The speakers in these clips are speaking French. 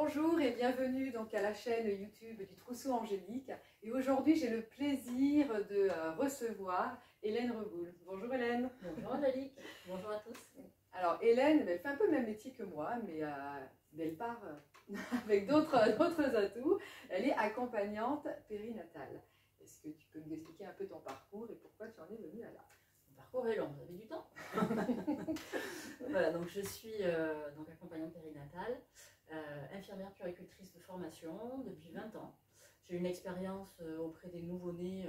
Bonjour et bienvenue donc à la chaîne YouTube du Trousseau Angélique. Et aujourd'hui, j'ai le plaisir de recevoir Hélène Reboul. Bonjour Hélène. Bonjour Angélique. Bonjour à tous. Alors Hélène, elle fait un peu le même métier que moi, mais elle part avec d'autres atouts. Elle est accompagnante périnatale. Est-ce que tu peux nous expliquer un peu ton parcours et pourquoi tu en es venue à là? Mon parcours est long, vous avez du temps. Voilà, donc je suis donc accompagnante périnatale, infirmière puéricultrice de formation depuis 20 ans. J'ai une expérience auprès des nouveau-nés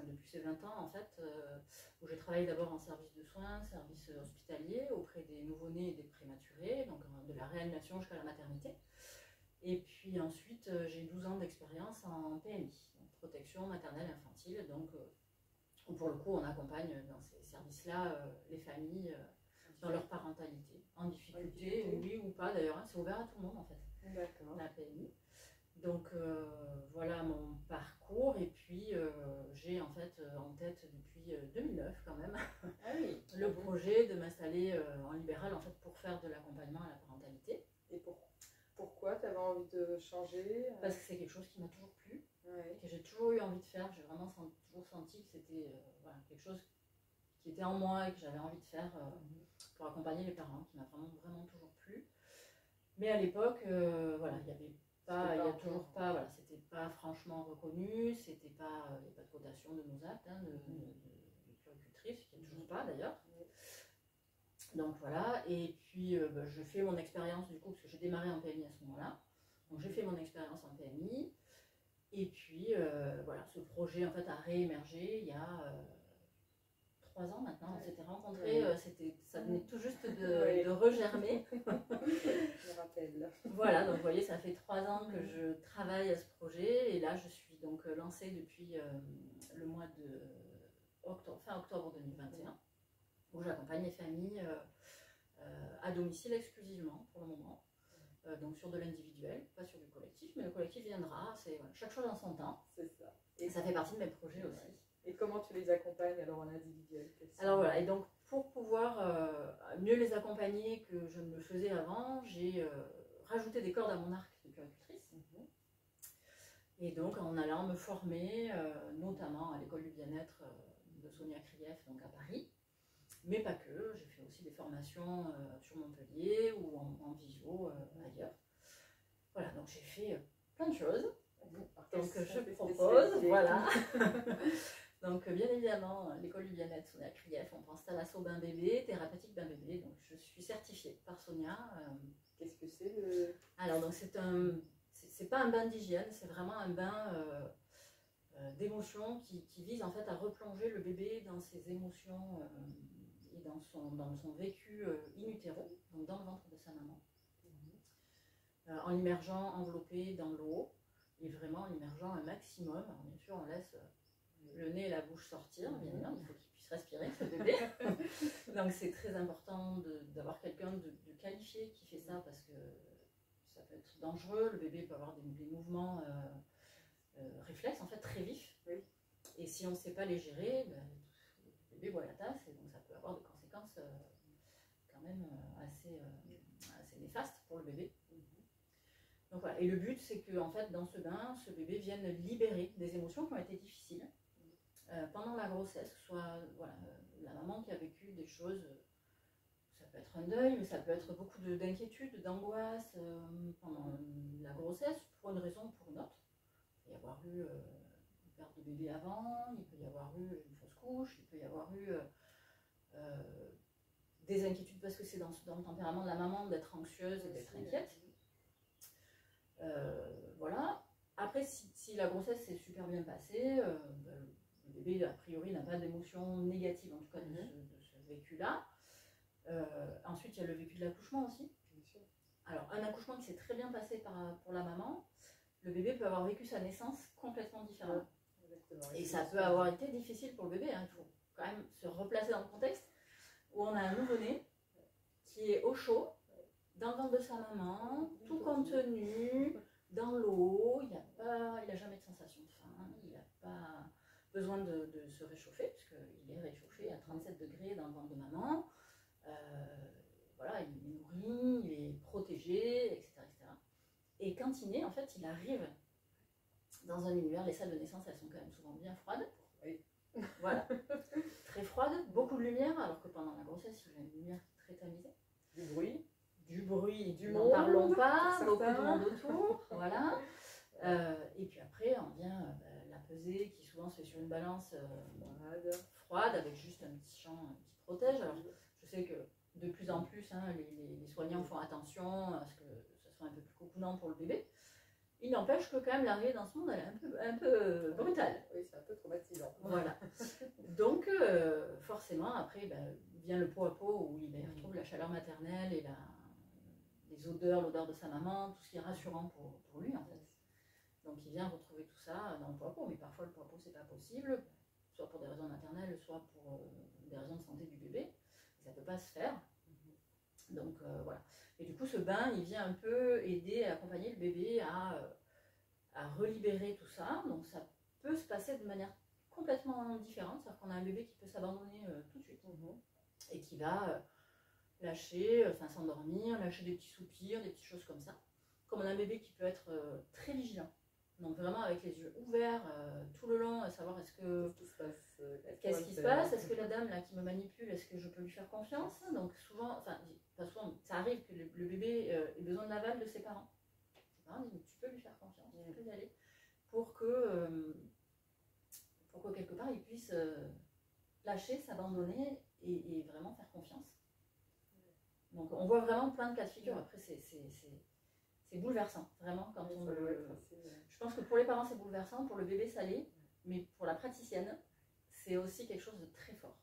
depuis ces 20 ans en fait, où j'ai travaillé d'abord en service de soins, service hospitalier, auprès des nouveau-nés et des prématurés, donc de la réanimation jusqu'à la maternité. Et puis ensuite, j'ai 12 ans d'expérience en PMI, donc protection maternelle infantile, donc où pour le coup on accompagne dans ces services-là les familles dans leur parentalité, en difficulté, oui ou pas d'ailleurs, hein, c'est ouvert à tout le monde en fait, la PMI. Donc voilà mon parcours, et puis j'ai en fait en tête depuis 2009 quand même le projet de m'installer en libéral en fait pour faire de l'accompagnement à la parentalité. Et pourquoi tu avais envie de changer? Parce que c'est quelque chose qui m'a toujours plu, que j'ai toujours eu envie de faire. J'ai vraiment toujours senti que c'était voilà, quelque chose qui était en moi et que j'avais envie de faire pour accompagner les parents, qui m'a vraiment toujours plu. Mais à l'époque, voilà, il y a toujours pas, voilà, c'était pas franchement reconnu, c'était pas, il n'y a pas de cotation de nos actes, hein, de puéricultrice, qui n'est toujours pas d'ailleurs. Donc voilà, et puis je fais mon expérience du coup, parce que j'ai démarré en PMI à ce moment-là. Donc j'ai fait mon expérience en PMI, et puis voilà, ce projet en fait a réémergé il y a 3 ans maintenant. On s'était rencontrés, ça venait tout juste de regermer. Je me rappelle. Voilà, donc vous voyez, ça fait 3 ans que je travaille à ce projet, et là je suis donc lancée depuis le mois de fin octobre 2021, où j'accompagne les familles à domicile exclusivement pour le moment. Donc sur de l'individuel, pas sur du collectif, mais le collectif viendra, c'est voilà, chaque chose en son temps. C'est ça. Et ça fait partie de mes projets aussi. Et comment tu les accompagnes alors en individuel? Alors voilà, et donc pour pouvoir mieux les accompagner que je ne le faisais avant, j'ai rajouté des cordes à mon arc de puéricultrice. Et donc en allant me former, notamment à l'école du bien-être de Sonia Krief, donc à Paris. Mais pas que, j'ai fait aussi des formations sur Montpellier ou en visio ailleurs. Voilà, donc j'ai fait plein de choses. Donc je propose, voilà. Donc bien évidemment, l'école du bien-être Sonia Krief, on pense thalasso bain bébé, thérapeutique bain bébé. Donc je suis certifiée par Sonia. Qu'est-ce que c'est le... Alors donc c'est pas un bain d'hygiène, c'est vraiment un bain d'émotions qui vise en fait à replonger le bébé dans ses émotions et dans son vécu in utero, donc dans le ventre de sa maman, en l'immergeant enveloppé dans l'eau, et vraiment en l'immergeant un maximum. Alors bien sûr on laisse le nez et la bouche sortir, bien sûr, il faut qu'il puisse respirer ce bébé. Donc c'est très important d'avoir quelqu'un de qualifié qui fait ça, parce que ça peut être dangereux, le bébé peut avoir des mouvements réflexes en fait très vifs, et si on ne sait pas les gérer, ben, le bébé boit la tasse, et donc ça peut avoir des conséquences quand même assez néfastes pour le bébé. Donc voilà, et le but c'est que en fait dans ce bain, ce bébé vienne libérer des émotions qui ont été difficiles pendant la grossesse, soit voilà, la maman qui a vécu des choses, ça peut être un deuil, mais ça peut être beaucoup d'inquiétude, d'angoisse pendant la grossesse, pour une raison ou pour une autre. Il peut y avoir eu une perte de bébé avant, il peut y avoir eu une fausse couche, il peut y avoir eu des inquiétudes parce que c'est dans le tempérament de la maman d'être anxieuse et d'être inquiète. Voilà. Après, si la grossesse s'est super bien passée, le bébé a priori n'a pas d'émotion négative, en tout cas de ce vécu-là. Ensuite, il y a le vécu de l'accouchement aussi. Alors, un accouchement qui s'est très bien passé pour la maman, le bébé peut avoir vécu sa naissance complètement différemment. Et ça peut avoir été difficile pour le bébé, hein. Il faut quand même se replacer dans le contexte où on a un nouveau-né qui est au chaud, dans le ventre de sa maman, tout contenu, dans l'eau, il n'a jamais de sensation de faim, il n'a pas besoin de se réchauffer, puisqu'il est réchauffé à 37 degrés dans le ventre de maman. Voilà, il est nourri, il est protégé, etc. quand il naît, en fait, il arrive dans un univers, les salles de naissance, elles sont quand même souvent bien froides. Oui. Voilà. Très froides, beaucoup de lumière, alors que pendant la grossesse, il y a une lumière très tamisée. Du bruit, Du n'en monde, parlons pas, pour beaucoup de certains. monde autour, voilà. Et puis après, on vient la pesée qui souvent se fait sur une balance froide avec juste un petit champ qui protège. Alors, je sais que de plus en plus, hein, les soignants font attention à ce que ce soit un peu plus cocoonant pour le bébé. Il n'empêche que quand même l'arrivée dans ce monde, elle est un peu brutale. Oui, c'est un peu traumatisant. Voilà. Donc, forcément, après, vient le pot à pot où il retrouve la chaleur maternelle et les odeurs, l'odeur de sa maman, tout ce qui est rassurant pour lui, en fait. Donc, il vient retrouver tout ça dans le pot à pot, mais parfois le pot à pot, c'est pas possible, soit pour des raisons maternelles, soit pour des raisons de santé du bébé. Et ça peut pas se faire. Donc, voilà. Et du coup, ce bain, il vient un peu aider, accompagner le bébé à relibérer tout ça. Donc, ça peut se passer de manière complètement différente. C'est-à-dire qu'on a un bébé qui peut s'abandonner tout de suite et qui va lâcher, s'endormir, lâcher des petits soupirs, des petites choses comme ça. Comme on a un bébé qui peut être très vigilant. Donc, vraiment avec les yeux ouverts tout le long, à savoir qu'est-ce qui se passe, est-ce que la dame là qui me manipule, est-ce que je peux lui faire confiance? Donc souvent, enfin pas souvent, ça arrive que le bébé ait besoin de l'aval de ses parents. Ses parents disent tu peux lui faire confiance, tu peux y aller, pour que quelque part il puisse lâcher, s'abandonner et vraiment faire confiance. Donc on voit vraiment plein de cas de figure. Après c'est bouleversant, vraiment quand on Je pense que pour les parents c'est bouleversant, pour le bébé ça l'est, mais pour la praticienne c'est aussi quelque chose de très fort.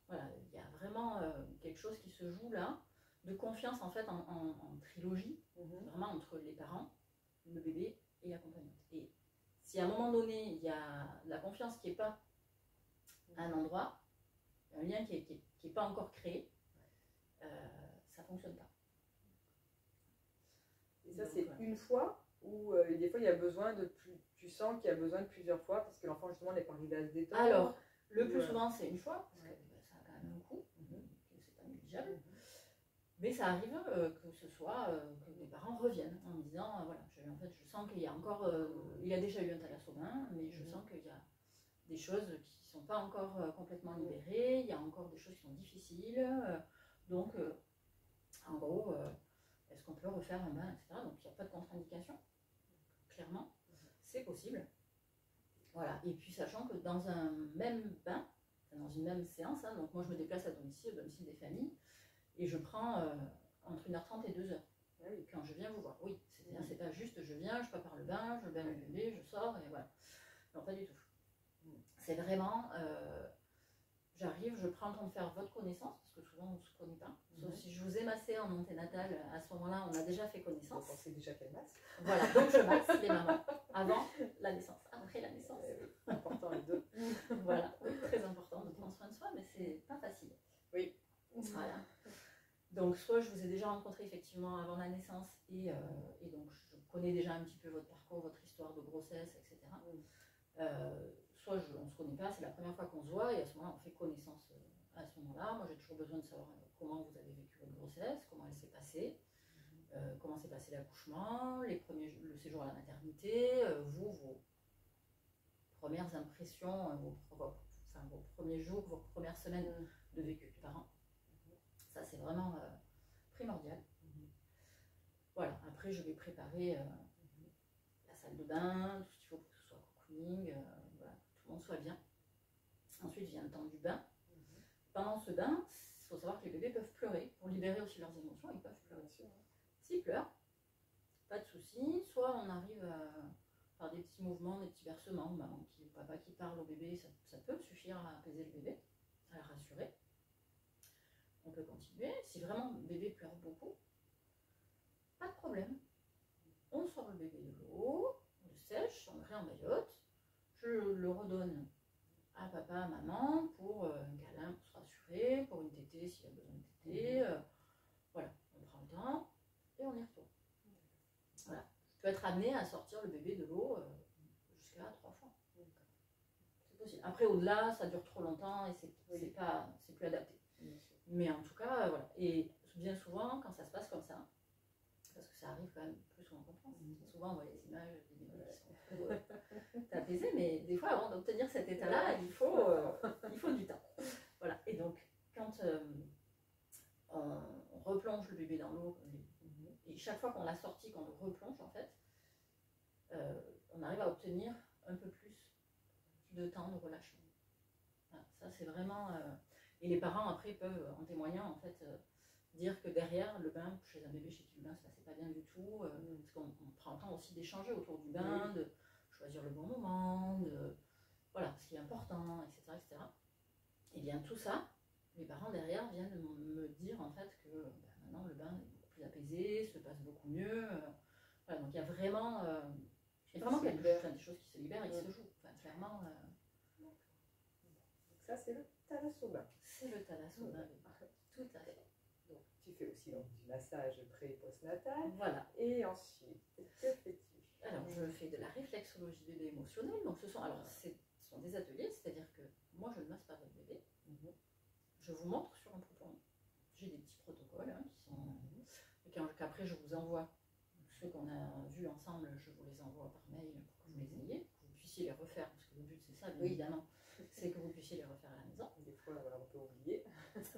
Voilà, il y a vraiment quelque chose qui se joue là, de confiance en fait en trilogie, vraiment entre les parents, le bébé et l'accompagnante. Et si à un moment donné il y a la confiance qui n'est pas à un endroit, un lien qui est pas encore créé, ça ne fonctionne pas. Et ça, c'est une fois ou des fois il y a besoin de plus. Tu sens qu'il y a besoin de plusieurs fois parce que l'enfant justement n'est pas arrivé à se détendre. Alors, le plus souvent c'est une fois, parce que ça a quand même un coût, que c'est pas négligeable. Mais ça arrive que ce soit que les parents reviennent en me disant voilà, en fait, je sens qu'il y a encore, il y a déjà eu un thalassomin, mais je sens qu'il y a des choses qui ne sont pas encore complètement libérées, il y a encore des choses qui sont difficiles. Donc, en gros, est-ce qu'on peut refaire un bain, etc. Donc, il n'y a pas de contre-indication, clairement, c'est possible. Voilà. Et puis, sachant que dans un même bain, dans une même séance, hein, donc moi je me déplace à domicile des familles, et je prends entre 1h30 et 2h quand je viens vous voir. Oui, c'est-à-dire c'est pas juste je viens, je prépare le bain, je baigne le bébé, je sors et voilà. Non, pas du tout. C'est vraiment, j'arrive, je prends le temps de faire votre connaissance, parce que souvent on ne se connaît pas. Sauf si je vous ai massé en anténatal, à ce moment-là, on a déjà fait connaissance. Vous pensez déjà qu'elle masse. Voilà, donc je masse les mamans avant la naissance, après la naissance. Important les deux. Voilà, très important de prendre soin de soi, mais c'est pas facile. Oui. Voilà. Donc, soit je vous ai déjà rencontré effectivement avant la naissance et donc je connais déjà un petit peu votre parcours, votre histoire de grossesse, etc. Soit on ne se connaît pas, c'est la première fois qu'on se voit et à ce moment-là on fait connaissance à ce moment-là. Moi j'ai toujours besoin de savoir comment vous avez vécu votre grossesse, comment elle s'est passée, comment s'est passé l'accouchement, le séjour à la maternité, vos premières impressions, vos premiers jours, vos premières semaines de vécu de parents. Ça, c'est vraiment primordial. Voilà, après, je vais préparer la salle de bain, tout ce qu'il faut pour que ce soit cocooning, voilà, que tout le monde soit bien. Ensuite vient le temps du bain. Pendant ce bain, il faut savoir que les bébés peuvent pleurer. Pour libérer aussi leurs émotions, ils peuvent pleurer. S'ils pleurent, pas de souci. Soit on arrive par des petits mouvements, des petits bercements, maman ou papa qui parle au bébé, ça peut suffire à apaiser le bébé, à le rassurer. On peut continuer. Si vraiment le bébé pleure beaucoup, pas de problème. On sort le bébé de l'eau, on le sèche, on le réemmaillote. Je le redonne à papa, à maman pour un câlin pour se rassurer, pour une tétée s'il y a besoin de tétée. Voilà, on prend le temps et on y retourne. Voilà. Je peux être amenée à sortir le bébé de l'eau jusqu'à 3 fois. C'est possible. Après, au-delà, ça dure trop longtemps et c'est plus adapté. Mais en tout cas, voilà. Et bien souvent, quand ça se passe comme ça, parce que ça arrive quand même plus souvent qu'on pense. Souvent on voit les images des bébés qui sont apaisés, mais des fois avant d'obtenir cet état-là, il faut du temps. Voilà, et donc quand on replonge le bébé dans l'eau, et chaque fois qu'on l'a sorti, qu'on le replonge en fait, on arrive à obtenir un peu plus de temps de relâchement. Voilà, ça c'est vraiment... et les parents après peuvent, en témoignant en fait, dire que derrière le bain, chez un bébé chez qui le bain se passait pas bien du tout, parce qu'on prend le temps aussi d'échanger autour du bain, de choisir le bon moment, voilà, ce qui est important, etc., etc. Et bien tout ça, les parents derrière viennent me dire en fait que maintenant le bain est beaucoup plus apaisé, se passe beaucoup mieux. Voilà, donc il y a vraiment, des choses qui se libèrent et qui se jouent. Enfin, clairement. Donc ça c'est le thalassobain. C'est le thalassobain, tout à fait. Donc tu fais aussi donc, du massage pré- et post-natal. Voilà. Et ensuite, que fais-tu? Alors je fais de la réflexologie bébé émotionnelle. Donc ce sont des ateliers, c'est-à-dire que moi je ne masse pas votre bébé. Je vous montre sur un poupon. J'ai des petits protocoles qui sont qu'après je vous envoie. Ceux qu'on a vus ensemble, je vous les envoie par mail pour que vous les ayez, que vous puissiez les refaire, parce que le but c'est ça, bien évidemment, c'est que vous puissiez les refaire à la maison. Des fois, voilà, on peut oublier.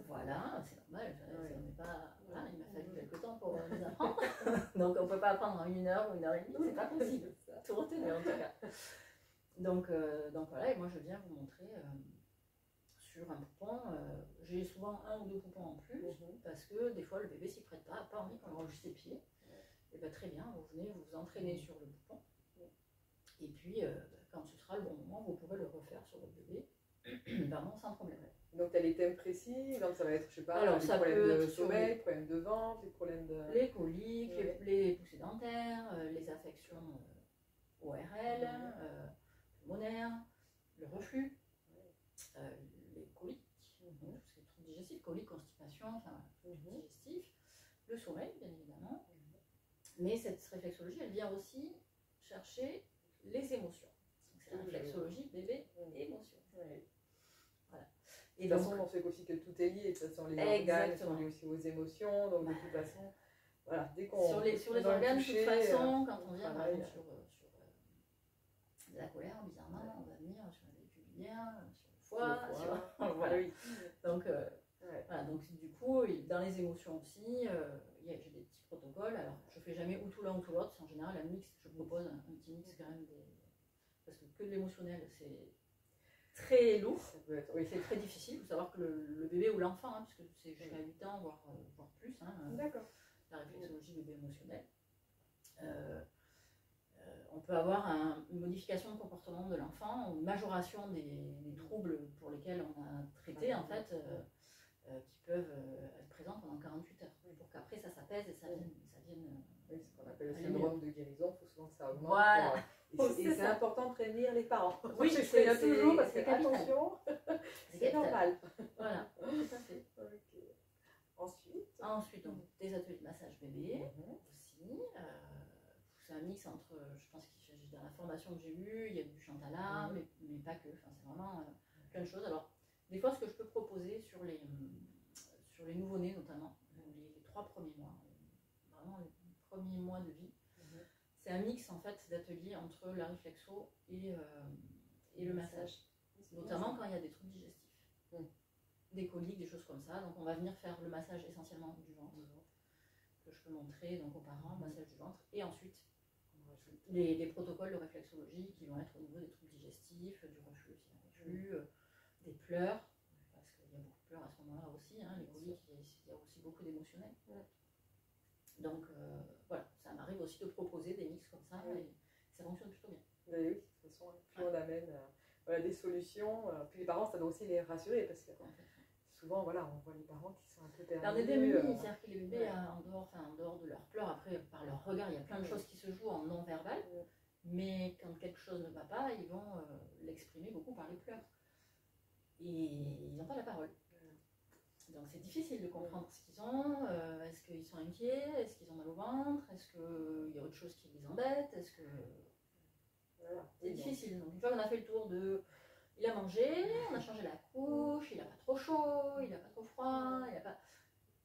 Voilà, c'est normal, ça n'est pas, voilà, il m'a fallu quelques temps pour les apprendre. Donc on ne peut pas apprendre en 1 heure ou 1 h 30, c'est pas possible. Tout retenir en tout cas. Donc voilà, et moi je viens vous montrer sur un poupon. J'ai souvent 1 ou 2 poupons en plus, parce que des fois le bébé s'y prête pas envie qu'on range ses pieds. Et bien très bien, vous venez vous entraîner sur le poupon. Et puis quand ce sera le bon moment, vous pourrez le refaire sur votre bébé. Vraiment sans problème. Donc tu as les thèmes précis, donc ça va être, je sais pas, alors, les problèmes de sommeil, les problèmes de ventre, les problèmes de... Les coliques, les poussées dentaires, les affections ORL, pulmonaires, le reflux, les coliques, tout ce qui est troubles digestifs, coliques, constipation, enfin digestif, le sommeil bien évidemment. Mais cette réflexologie, elle vient aussi chercher les émotions. C'est la réflexologie bébé émotion. Voilà. Et de toute façon, on sait aussi que tout est lié. De toute façon, les organes sont liés aussi aux émotions. Donc, de toute façon, voilà, dès qu'on. Sur les organes, de toute façon, quand on vient par exemple sur de la colère, bizarrement, on va venir sur la véhicule biliaire, sur le foie, voilà. Donc, voilà, donc du coup, dans les émotions aussi, j'ai des petits protocoles. Alors, je fais jamais ou tout l'un ou tout l'autre. C'est en général un mix. Je propose un petit mix quand même parce que de l'émotionnel, c'est très lourd, c'est très difficile. Il faut savoir que le bébé ou l'enfant, puisque c'est jusqu'à 8 ans, voire plus, la réflexologie bébé émotionnel. On peut avoir une modification de comportement de l'enfant, une majoration des troubles pour lesquels on a traité, en fait, qui peuvent être présents pendant 48 heures, pour qu'après ça s'apaise et ça vienne oui, ce qu'on appelle le syndrome de guérison, il faut souvent que ça augmente. Voilà. Et c'est important de prévenir les parents. Oui, je fais toujours parce que, capital. attention, c'est normal. Voilà, tout à fait. Okay. Ensuite, donc, des ateliers de massage bébé aussi. C'est un mix entre, je pense qu'il s'agit dans la formation que j'ai eue, il y a du chantala, mais pas que. Enfin, c'est vraiment plein de choses. Alors, des fois, ce que je peux proposer sur les nouveau-nés notamment, les 3 premiers mois, vraiment les premiers mois de vie, c'est un mix en fait d'ateliers entre la réflexo et le massage, notamment quand il y a des troubles digestifs, des coliques, des choses comme ça. Donc on va venir faire le massage essentiellement du ventre, que je peux montrer donc aux parents, massage du ventre, et ensuite les protocoles de réflexologie qui vont être au niveau des troubles digestifs, du reflux aussi, des pleurs, parce qu'il y a beaucoup de pleurs à ce moment-là aussi, les coliques, il y a aussi beaucoup d'émotionnel. Donc voilà, ça m'arrive aussi de proposer des mix comme ça et ça fonctionne plutôt bien. Oui, de toute façon, plus on amène des solutions, puis les parents, ça doit aussi les rassurer parce que souvent, voilà, on voit les parents qui sont un peu perdus. On est démunis, c'est-à-dire que les bébés, en dehors de leurs pleurs, après, par leur regard, il y a plein de choses qui se jouent en non-verbal, mais quand quelque chose ne va pas, ils vont l'exprimer beaucoup par les pleurs. Et ils n'ont pas la parole. Donc c'est difficile de comprendre ce qu'ils ont, est-ce qu'ils sont inquiets, est-ce qu'ils ont mal au ventre, est-ce qu'il y a autre chose qui les embête, est-ce que... Voilà, c'est difficile. Donc une fois qu'on a fait le tour de... Il a mangé, on a changé la couche, il n'a pas trop chaud, il n'a pas trop froid,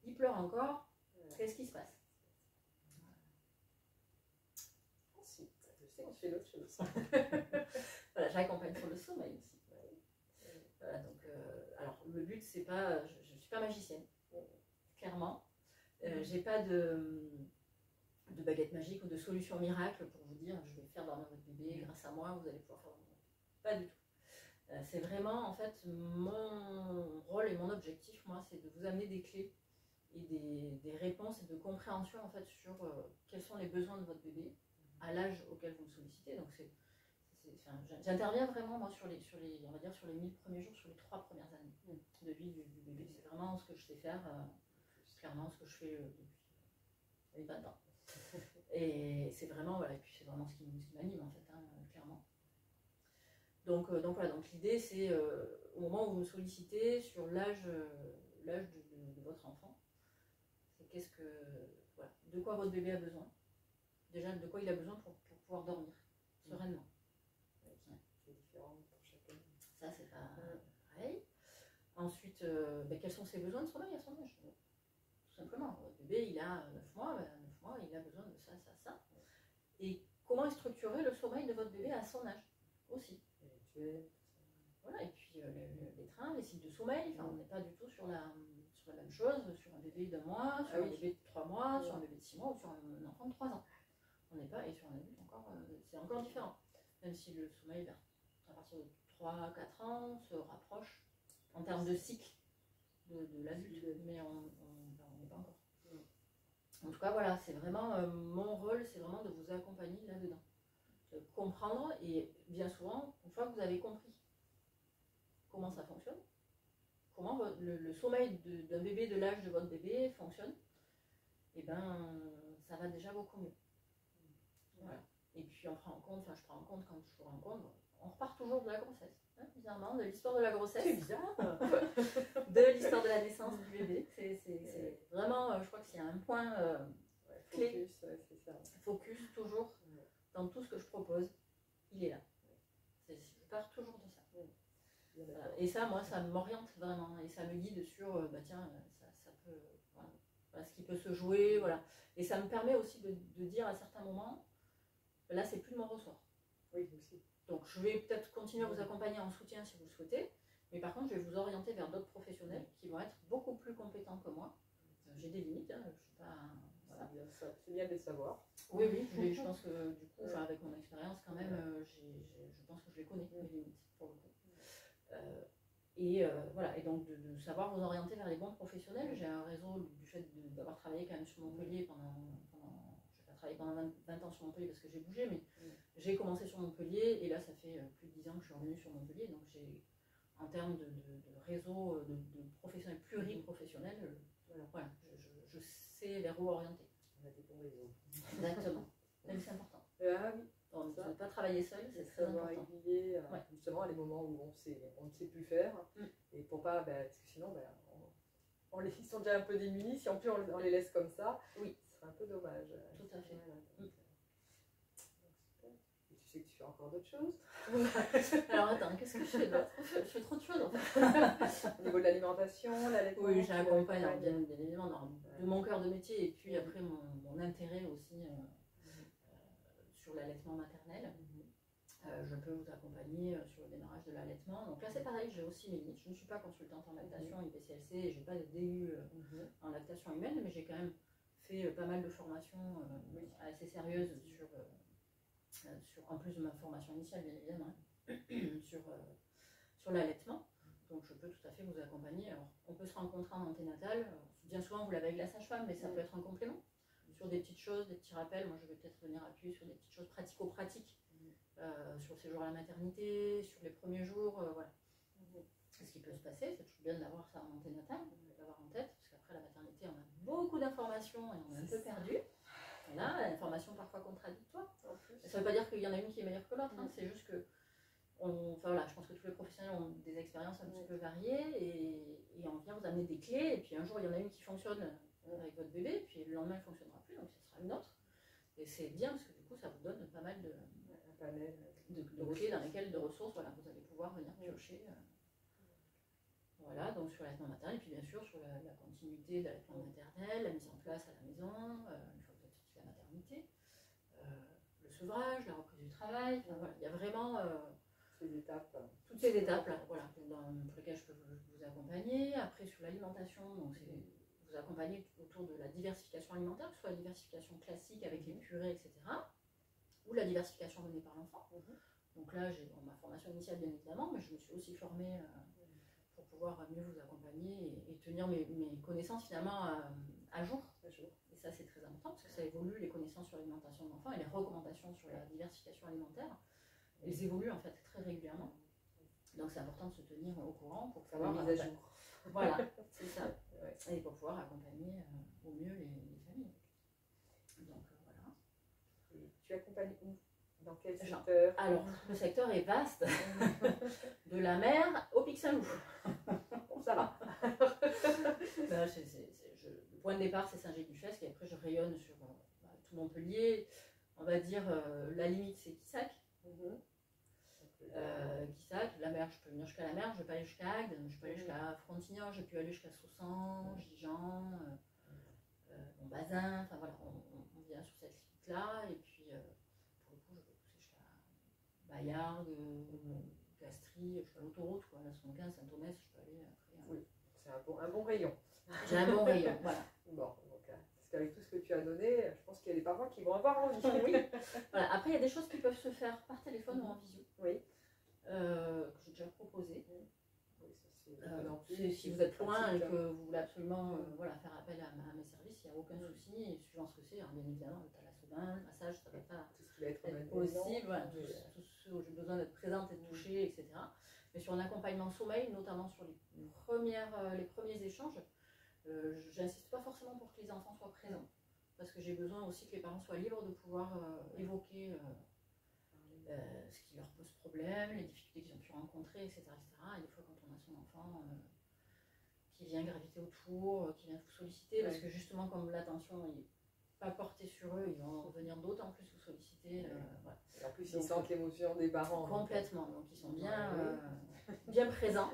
il pleure encore, qu'est-ce qui se passe? sais que tu fais d'autres choses. Voilà, j'accompagne sur le sommeil aussi. Voilà, donc, alors le but, c'est pas, je ne suis pas magicienne, clairement. J'ai pas de baguette magique ou de solution miracle pour vous dire je vais faire dormir votre bébé, grâce à moi, vous allez pouvoir faire dormir votre bébé. Pas du tout. C'est vraiment, en fait, mon rôle et mon objectif, moi, c'est de vous amener des clés et des réponses et de compréhension, en fait, sur quels sont les besoins de votre bébé à l'âge auquel vous le sollicitez. Donc, j'interviens vraiment, moi, on va dire, sur les 1000 premiers jours, sur les 3 premières années de vie du bébé. C'est vraiment ce que je sais faire, clairement, ce que je fais depuis 20 ans. Et c'est vraiment, voilà, et puis c'est vraiment ce qui m'anime, en fait, clairement. Donc voilà, donc l'idée c'est au moment où vous me sollicitez sur l'âge de votre enfant, c'est voilà, de quoi votre bébé a besoin, déjà de quoi il a besoin pour pouvoir dormir sereinement. C'est différent pour chacun. Ça c'est pas pareil. Ensuite, quels sont ses besoins de sommeil à son âge? Tout simplement, votre bébé il a 9 mois, 9 mois il a besoin de ça, ça, ça. Et comment est structuré le sommeil de votre bébé à son âge aussi. Voilà, et puis les trains, les cycles de sommeil, on n'est pas du tout sur la même chose sur un bébé d'1 mois, sur un bébé de 3 mois, sur un bébé de 6 mois ou sur un enfant de 3 ans. On n'est pas, et sur un adulte encore, c'est encore différent. Même si le sommeil, à partir de 3-4 ans, se rapproche en termes de cycle de l'adulte, mais on n'est pas encore. En tout cas, voilà, c'est vraiment mon rôle, c'est vraiment de vous accompagner là-dedans. Comprendre, et bien souvent, une fois que vous avez compris comment ça fonctionne, comment le sommeil d'un bébé de l'âge de votre bébé fonctionne, et ça va déjà beaucoup mieux. Voilà. Et puis on prend en compte, je prends en compte quand je vous rencontre, on repart toujours de la grossesse, bizarrement, de l'histoire de la grossesse. C'est bizarre. De l'histoire de la naissance du bébé. C'est vraiment, je crois que s'il y a un point clé, c'est ça. Focus toujours dans tout ce que je propose, il est là. Je pars toujours de ça. Et ça, moi, ça m'oriente vraiment et ça me guide sur, ça peut, voilà, ce qui peut se jouer, voilà. Et ça me permet aussi de dire à certains moments, là, c'est plus de mon ressort. Oui, aussi. Donc, je vais peut-être continuer à vous accompagner en soutien si vous le souhaitez, mais par contre, je vais vous orienter vers d'autres professionnels qui vont être beaucoup plus compétents que moi. J'ai des limites, je suis pas. Voilà. C'est bien de les savoir. Oui, je pense que du coup, avec mon expérience quand même, je pense que je les connais, mes limites, pour le coup. Voilà, et donc de savoir vous orienter vers les bons professionnels. J'ai un réseau du fait d'avoir travaillé quand même sur Montpellier je n'ai pas travaillé pendant 20 ans sur Montpellier parce que j'ai bougé, mais j'ai commencé sur Montpellier et là ça fait plus de 10 ans que je suis revenue sur Montpellier, donc j'ai, en termes de réseau de professionnels pluriprofessionnels, voilà, je sais vers où orienter. On a des bons réseaux. Exactement, mais c'est important. Ah oui. On ne peut pas travailler seul, c'est très important. Aiguiller, justement, les moments où on ne sait plus faire. Et pour pas, parce que sinon, ils sont déjà un peu démunis. Si en plus on les laisse comme ça, ce serait un peu dommage. Tout à fait. Et tu sais que tu fais encore d'autres choses. Alors attends, qu'est-ce que je fais d'autre? Je fais trop de choses en fait. Au niveau de l'alimentation, l'allaitement. Oui, j'accompagne bien évidemment de mon cœur de métier et puis après mon intérêt aussi sur l'allaitement maternel. Je peux vous accompagner sur le démarrage de l'allaitement. Donc là c'est pareil, j'ai aussi mes limites. Je ne suis pas consultante en lactation IPCLC, je n'ai pas de DU en lactation humaine, mais j'ai quand même fait pas mal de formations assez sérieuses en plus de ma formation initiale bien évidemment, sur l'allaitement. Donc je peux tout à fait vous accompagner. Alors on peut se rencontrer en anténatal, bien souvent vous l'avez avec la sage-femme, mais ça peut être un complément. Sur des petites choses, des petits rappels, moi je vais peut-être venir appuyer sur des petites choses pratico-pratiques, sur le séjour à la maternité, sur les premiers jours, voilà. Ce qui peut se passer, c'est toujours bien d'avoir ça en anténatal, d'avoir en tête, parce qu'après la maternité, on a beaucoup d'informations et on est un peu perdu. Voilà, l'information parfois contradictoire. Ça ne veut pas dire qu'il y en a une qui est meilleure que l'autre, c'est juste que je pense que tous les professionnels ont des expériences un petit peu variées et on vient vous amener des clés, et puis un jour il y en a une qui fonctionne avec votre bébé, puis le lendemain elle ne fonctionnera plus, donc ce sera une autre. Et c'est bien parce que du coup ça vous donne pas mal de clés dans lesquelles, de ressources, voilà, vous allez pouvoir venir piocher. Voilà, donc sur l'allaitement maternel, et puis bien sûr sur la continuité de l'allaitement maternel, la mise en place à la maison, une fois que vous êtes sorti de la maternité, le sevrage, la reprise du travail. Enfin, voilà, il y a vraiment ces étapes. toutes ces étapes là, voilà, pour lesquelles je peux vous accompagner. Après sur l'alimentation, donc c'est vous accompagner autour de la diversification alimentaire, que ce soit la diversification classique avec les purées, etc. ou la diversification menée par l'enfant. Donc là, j'ai ma formation initiale bien évidemment, mais je me suis aussi formée pour pouvoir mieux vous accompagner et tenir mes connaissances finalement à jour. Et ça, c'est très important parce que ça évolue, les connaissances sur l'alimentation de l'enfant et les recommandations sur la diversification alimentaire. Elles évoluent en fait très régulièrement. Donc c'est important de se tenir au courant pour pouvoir mise à jour. Voilà, c'est ça. Et pour pouvoir accompagner au mieux les familles. Donc voilà. Et tu accompagnes où? Dans quel secteur? Alors, le secteur est vaste, de la mer au Pic Saint-Loup. Bon, ça va. Là, le point de départ, c'est Saint-Gé-du-Chesque, et après, je rayonne sur tout Montpellier. On va dire, la limite, c'est Quissac. Quissac, la mer, je peux venir jusqu'à la mer, je ne vais pas aller jusqu'à Agde, je peux aller jusqu'à Frontignan, j'ai pu aller jusqu'à Soussan, Gijan, Bazin, enfin voilà, on vient sur cette limite-là, et puis pour le coup, je peux pousser jusqu'à Bayargues, Castries, jusqu'à l'autoroute, quoi, la 75, Saint-Thomès, je peux aller après. Oui, c'est un bon rayon. J'ai un bon rayon, voilà. Bon, donc, parce qu'avec tout ce que tu as donné, je pense qu'il y a des parents qui vont avoir envie. Oui. Voilà. Après, il y a des choses qui peuvent se faire par téléphone ou en visio. Oui. Que j'ai déjà proposé. Oui, si vous êtes loin et que vous voulez absolument voilà, faire appel à mes services, il n'y a aucun souci. Et suivant ce que c'est, bien évidemment, le thalassodin, le massage, ça ne va pas tout ce qui va être possible. Voilà, tout ce où j'ai besoin d'être présente et de toucher, etc. Mais sur un accompagnement sommeil, notamment sur les premiers échanges, j'insiste pas forcément pour que les enfants soient présents. Parce que j'ai besoin aussi que les parents soient libres de pouvoir évoquer ce qui leur pose problème, les difficultés qu'ils ont pu rencontrer, etc., etc. Et des fois, quand on a son enfant qui vient graviter autour, qui vient vous solliciter, parce que justement, comme l'attention n'est pas portée sur eux, ils vont venir d'autant plus vous solliciter. Voilà. Et en plus, ils sentent l'émotion des parents. Complètement, donc ils sont bien présents.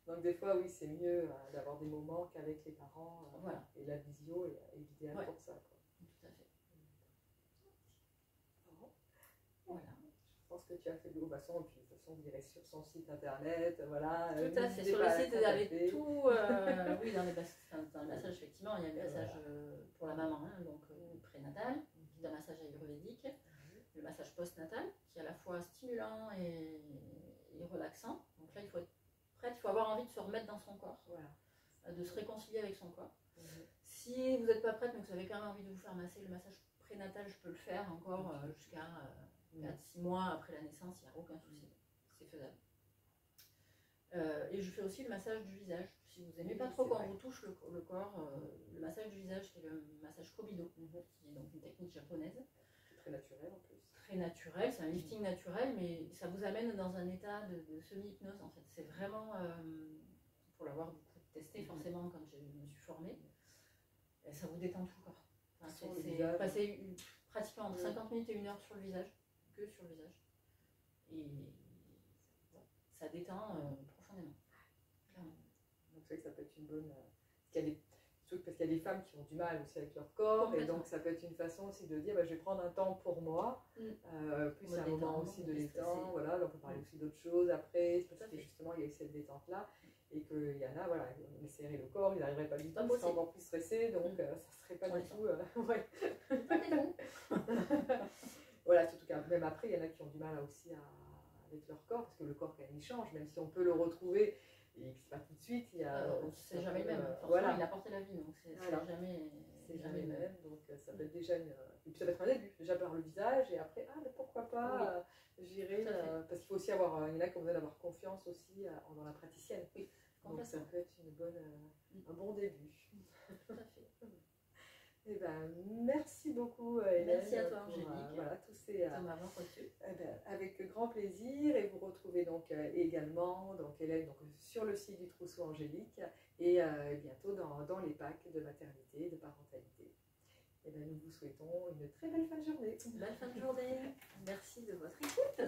Donc des fois, oui, c'est mieux d'avoir des moments qu'avec les parents. Voilà. Et la visio est idéale pour ça. Quoi. Tout à fait. Voilà. Je pense que tu as fait de l'observation, et puis de toute façon, vous irez sur son site internet, voilà. Tout à fait, sur le site, vous avez tout, oui, dans le massage, effectivement, il y a le massage pour la maman, hein, donc prénatal, qui est un massage ayurvédique, le massage postnatal, qui est à la fois stimulant et relaxant. Donc là, il faut être prête, il faut avoir envie de se remettre dans son corps, de se réconcilier avec son corps. Si vous n'êtes pas prête, mais que vous avez quand même envie de vous faire masser, le massage prénatal, je peux le faire encore jusqu'à 4-6 mois après la naissance, il n'y a aucun souci, c'est faisable. Et je fais aussi le massage du visage. Si vous n'aimez pas trop quand on vous touche le corps, le massage du visage, c'est le massage Kobido, qui est donc une technique japonaise. C'est très naturel en plus. Très naturel, c'est un lifting naturel, mais ça vous amène dans un état de semi-hypnose en fait. C'est vraiment, pour l'avoir beaucoup testé forcément quand je me suis formée, ça vous détend tout le corps. Enfin, c'est passer pratiquement entre 50 minutes et 1 heure sur le visage, que sur le visage. Et ça détend profondément, clairement. Donc c'est vrai que ça peut être une bonne... Surtout parce qu'il y a des femmes qui ont du mal aussi avec leur corps, et donc ça peut être une façon aussi de dire je vais prendre un temps pour moi, puis c'est un moment aussi de détente, voilà, on peut parler aussi d'autres choses après, parce que justement il y a eu cette détente là, et qu'il y en a, voilà, on essaierait le corps, ils n'arriveraient pas du tout, ils seraient encore plus stressés, donc ça serait pas du tout... Voilà, surtout qu'à même après, il y en a qui ont du mal aussi avec leur corps, parce que le corps quand même il change, même si on peut le retrouver, et que c'est pas tout de suite, il y a... c'est jamais le même, il a porté la vie, donc c'est jamais le même. Donc ça peut être déjà une... Et puis ça peut être un début, déjà par le visage, et après, mais pourquoi pas j'irai, parce qu'il faut aussi avoir, il y en a qui ont besoin d'avoir confiance aussi dans la praticienne. Oui, donc ça peut être un bon début. Tout à fait. Eh ben, merci beaucoup Hélène. Merci à toi Angélique voilà, tous ces, de m'avoir reçu. Avec grand plaisir, et vous retrouvez donc également donc, Hélène donc, sur le site du Trousseau Angélique et bientôt dans les packs de maternité et de parentalité. Et ben, nous vous souhaitons une très belle fin de journée. Belle fin de journée. Merci de votre écoute.